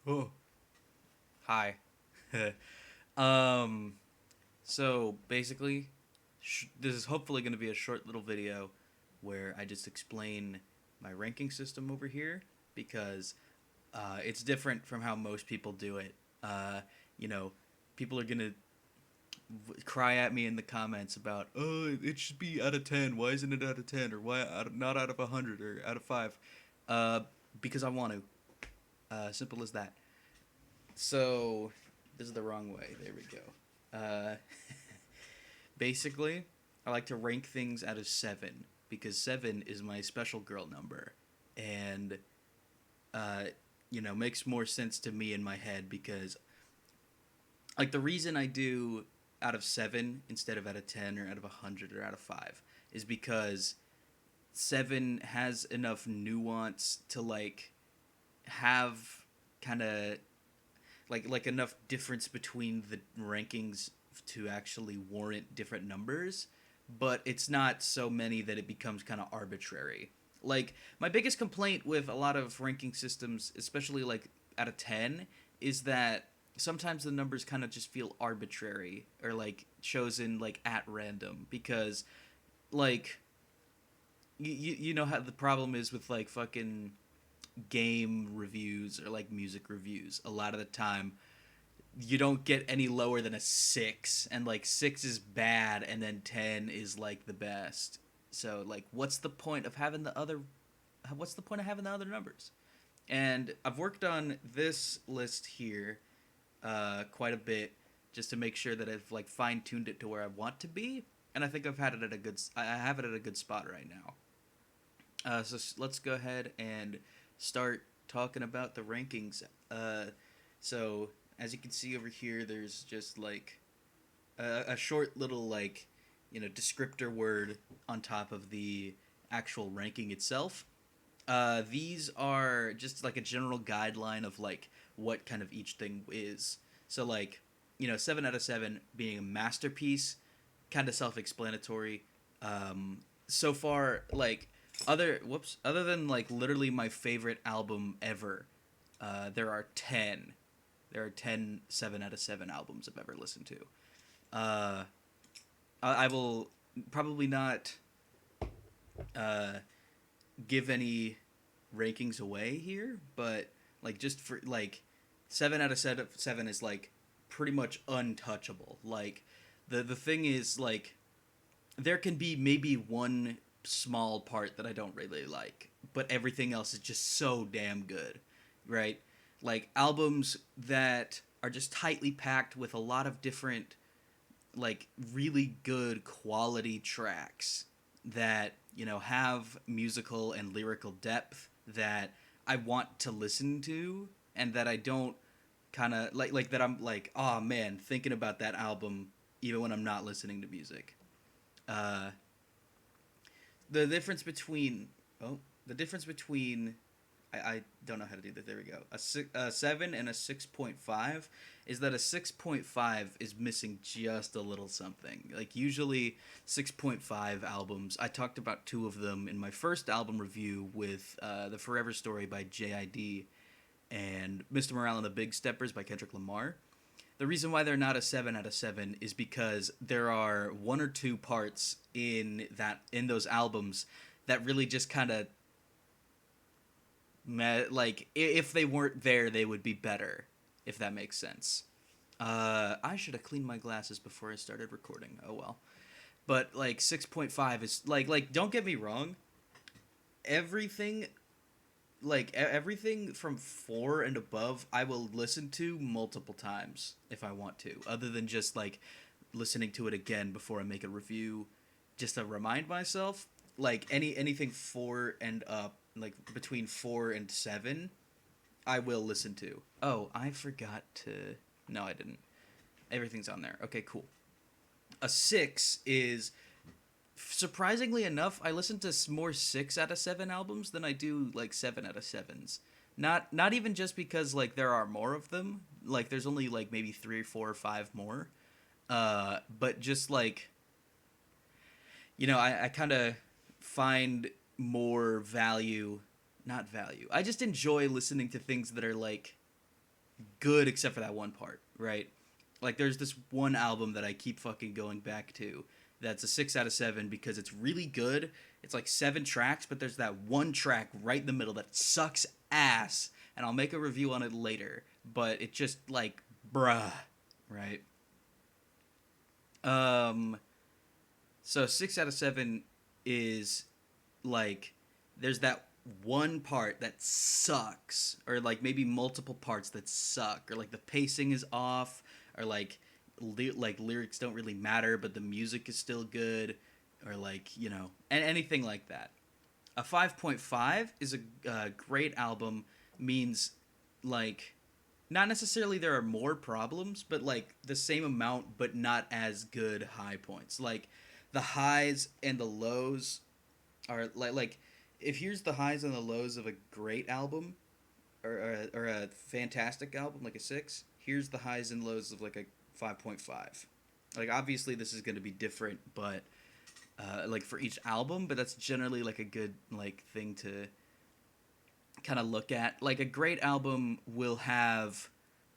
Oh, hi. um, so basically, this is hopefully going to be a short little video where I just explain my ranking system over here because it's different from how most people do it. Uh, you know, people are going to cry at me in the comments about, oh, it should be out of 10. Why isn't it out of 10? Or why not out of 100 or out of 5? Uh, because I want to. Simple as that. So, this is the wrong way. There we go. Basically, I like to rank things out of 7 because 7 is my special girl number. And, uh, makes more sense to me in my head because, like, the reason I do out of 7 instead of out of 10 or out of 100 or out of 5 is because 7 has enough nuance to, like, have kind of like enough difference between the rankings to actually warrant different numbers, but it's not so many that it becomes kind of arbitrary. Like my biggest complaint with a lot of ranking systems, especially like out of 10, is that sometimes the numbers kind of just feel arbitrary or like chosen like at random because like you know how the problem is with like fucking game reviews or like music reviews. A lot of the time you don't get any lower than a 6, and like 6 is bad and then 10 is like the best. So like what's the point of having the other numbers? And I've worked on this list here quite a bit just to make sure that I've like fine-tuned it to where I want to be, and I think I have it at a good spot right now. So let's go ahead and start talking about the rankings. So as you can see over here, there's just like a short little like descriptor word on top of the actual ranking itself. These are just like a general guideline of like what kind of each thing is. So like 7 out of 7 being a masterpiece, kind of self-explanatory. So far, like other than like literally my favorite album ever, there are 10. There are 10 7 out of 7 albums I've ever listened to. Uh, I will probably not uh, give any rankings away here, but like just for like 7 out of 7 is like pretty much untouchable. Like the thing is like there can be maybe one small part that I don't really like, but everything else is just so damn good, right? Like albums that are just tightly packed with a lot of different like really good quality tracks that have musical and lyrical depth that I want to listen to, and that I don't kind of like that I'm like, oh man, thinking about that album even when I'm not listening to music. uh the difference between the difference between I don't know how to do that. There we go. A 7 and a 6.5 is that a 6.5 is missing just a little something. Like usually 6.5 albums. I talked about two of them in my first album review with The Forever Story by JID and Mr. Morale and the Big Steppers by Kendrick Lamar. The reason why they're not a 7 out of 7 is because there are one or two parts in those albums that really just kind of like if they weren't there they would be better, if that makes sense. I should have cleaned my glasses before I started recording. Oh well. But like 6.5 is like don't get me wrong, everything everything from 4 and above I will listen to multiple times if I want to, other than just like listening to it again before I make a review just to remind myself. Like anything 4 and up, like between 4 and 7, I will listen to. Oh, I forgot to. No, I didn't. Everything's on there. Okay, cool. A 6 is, surprisingly enough, I listen to more 6 out of 7 albums than I do like 7 out of 7s. Not even just because like there are more of them. Like there's only like maybe 3 or 4 or 5 more. But just like I kind of find more value, not value. I just enjoy listening to things that are like good except for that one part, right? Like there's this one album that I keep fucking going back to that's a 6 out of 7 because it's really good. It's like 7 tracks, but there's that one track right in the middle that sucks ass, and I'll make a review on it later, but it just like bruh, right? Um so 6 out of 7 is like there's that one part that sucks, or like maybe multiple parts that suck, or like the pacing is off, or like like lyrics don't really matter but the music is still good, or like and anything like that. A 5.5 is a great album, means like not necessarily there are more problems, but like the same amount but not as good high points. Like the highs and the lows are like if here's the highs and the lows of a great album, or a fantastic album like a 6, here's the highs and lows of like a 5.5. Like obviously this is going to be different, but like for each album, but that's generally like a good like thing to kind of look at. Like a great album will have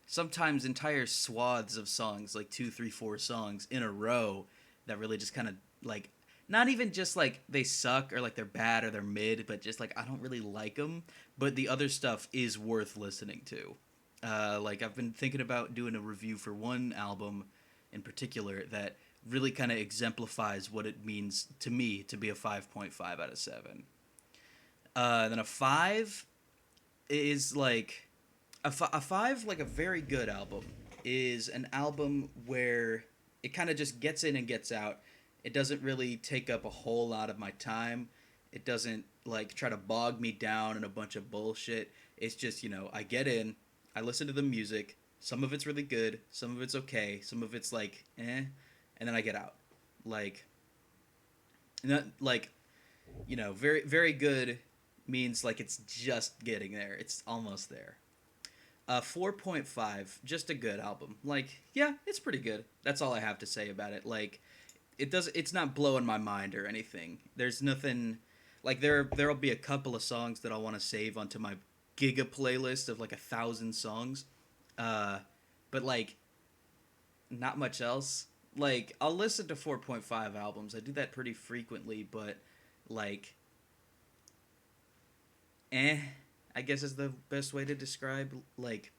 sometimes entire swaths of songs, like 2, 3, 4 songs in a row that really just kind of like not even just like they suck or like they're bad or they're mid, but just like I don't really like them, but the other stuff is worth listening to. Like I've been thinking about doing a review for one album in particular that really kind of exemplifies what it means to me to be a 5.5 out of 7. Then a 5 is like a 5, like a very good album is an album where it kind of just gets in and gets out. It doesn't really take up a whole lot of my time. It doesn't like try to bog me down in a bunch of bullshit. It's just, I get in, I listen to the music. Some of it's really good, some of it's okay, some of it's like and then I get out. Like not like very very good means like it's just getting there. It's almost there. 4.5, just a good album. Like, yeah, it's pretty good. That's all I have to say about it. Like, it's not blowing my mind or anything. There's nothing, like there'll be a couple of songs that I'll want to save onto my giga playlist of like 1,000 songs. But like, not much else. Like, I'll listen to 4.5 albums. I do that pretty frequently, but like, I guess is the best way to describe like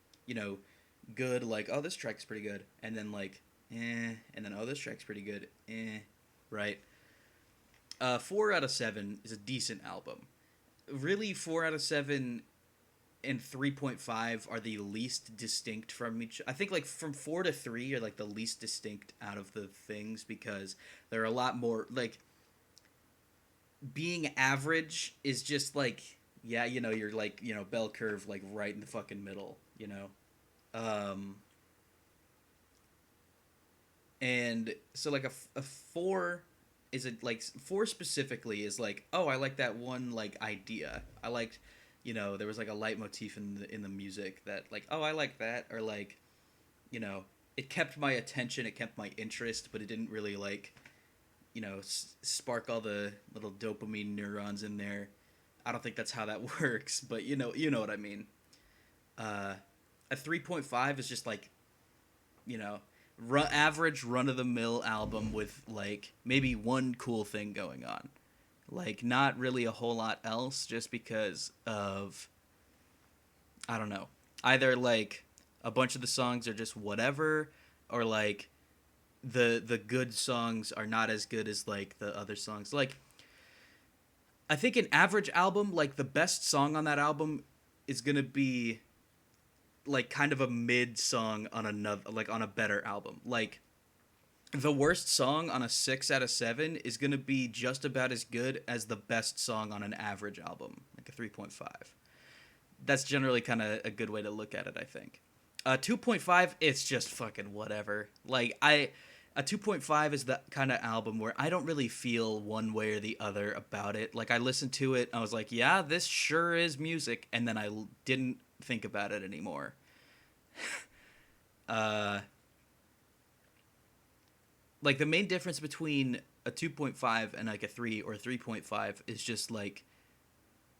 good, like oh this track's pretty good, and then like and then oh this track's pretty good, right. 4 out of 7 is a decent album. Really, 4 out of 7 and 3.5 are the least distinct from each. I think like from 4 to 3 are like the least distinct out of the things, because there are a lot more like being average is just like yeah, you're like, bell curve, like right in the fucking middle, and so like a 4 is a like 4 specifically is like, oh, I like that one like idea. I liked, there was like a leitmotif in the music that like, oh, I like that, or like, it kept my attention, it kept my interest, but it didn't really like, spark all the little dopamine neurons in there. I don't think that's how that works, but you know what I mean. A 3.5 is just like, average run of the mill album with like maybe one cool thing going on, like not really a whole lot else, just because of I don't know, either like a bunch of the songs are just whatever, or like the good songs are not as good as like the other songs. Like I think an average album, like the best song on that album is gonna be like kind of a mid song on another, like on a better album. Like the worst song on a 6 out of 7 is gonna be just about as good as the best song on an average album, like a 3.5. That's generally kind of a good way to look at it, I think. 2.5, it's just fucking whatever. Like a 2.5 is the kind of album where I don't really feel one way or the other about it. Like I listened to it, I was like, yeah, this sure is music, and then I didn't think about it anymore. Like the main difference between a 2.5 and like a 3 or a 3.5 is just like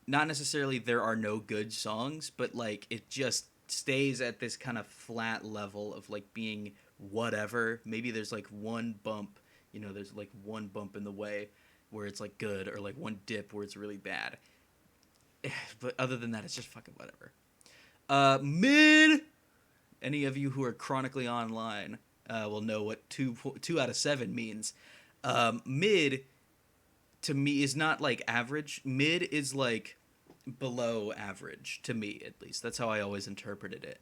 not necessarily there are no good songs, but like it just stays at this kind of flat level of like being whatever. Maybe there's like one bump, there's like one bump in the way where it's like good, or like one dip where it's really bad. But other than that, it's just fucking whatever. Mid. Any of you who are chronically online will know what two out of seven means. Mid to me is not like average. Mid is like below average to me, at least. That's how I always interpreted it.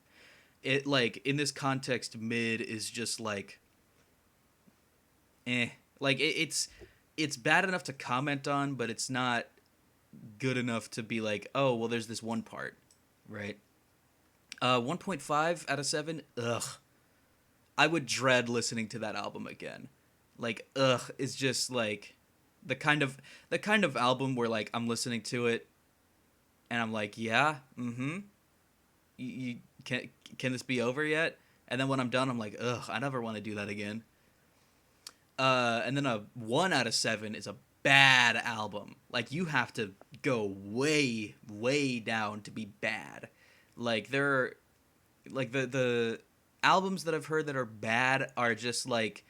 It like in this context, mid is just like, like it's bad enough to comment on, but it's not good enough to be like, oh well, there's this one part, right? 1.5 out of 7. Ugh. I would dread listening to that album again. Like, ugh, is just like the kind of album where like I'm listening to it and I'm like, yeah, you can this be over yet? And then when I'm done, I'm like, ugh, I never want to do that again. And then a 1 out of 7 is a bad album. Like, you have to go way, way down to be bad. Like, there are, like, the albums that I've heard that are bad are just like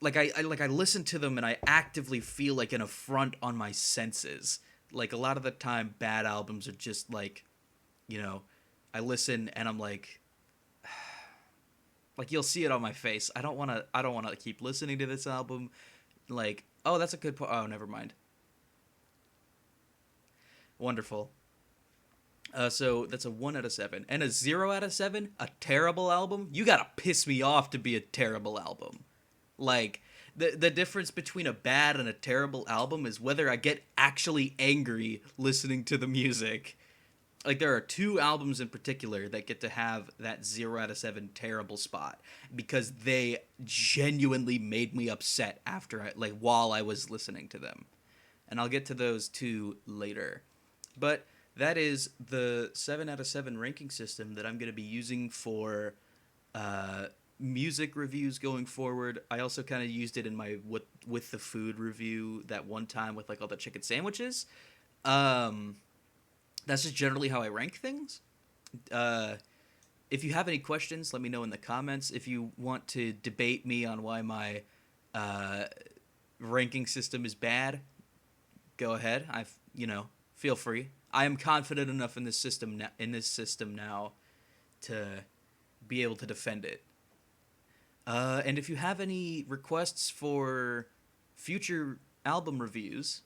I listen to them and I actively feel like an affront on my senses. Like, a lot of the time, bad albums are just like, I listen and I'm like, you'll see it on my face. I don't want to keep listening to this album. Like, oh, that's a good point. Oh, never mind. Wonderful. So that's a 1 out of 7. And a 0 out of 7, a terrible album? You gotta piss me off to be a terrible album. Like, the difference between a bad and a terrible album is whether I get actually angry listening to the music. Like, there are 2 albums in particular that get to have that 0 out of 7 terrible spot because they genuinely made me upset while I was listening to them. And I'll get to those 2 later. But that is the 7 out of 7 ranking system that I'm going to be using for music reviews going forward. I also kind of used it in my with the food review that one time with like all the chicken sandwiches. That's just generally how I rank things. If you have any questions, let me know in the comments. If you want to debate me on why my ranking system is bad, go ahead. Feel free. I am confident enough in this system now to be able to defend it. And if you have any requests for future album reviews,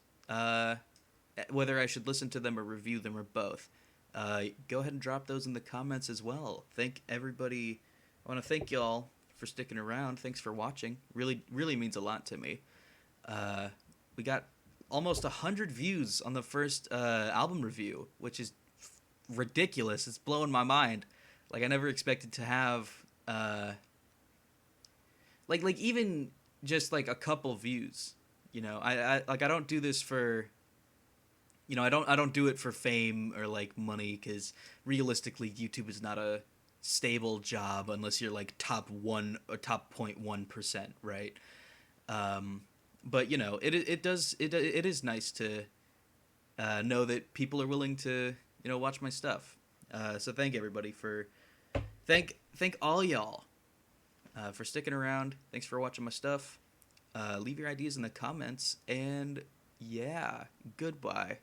whether I should listen to them or review them or both, go ahead and drop those in the comments as well. Thank everybody. I want to thank y'all for sticking around. Thanks for watching. Really, really means a lot to me. We got almost 100 views on the first album review, which is ridiculous. It's blowing my mind. Like, I never expected to have like even just like a couple views. I don't do this for I don't do it for fame or like money, because realistically YouTube is not a stable job unless you're like top 1 or top 0.1%, right? But it is nice to know that people are willing to watch my stuff. So thank everybody thank all y'all for sticking around. Thanks for watching my stuff. Leave your ideas in the comments, and yeah, goodbye.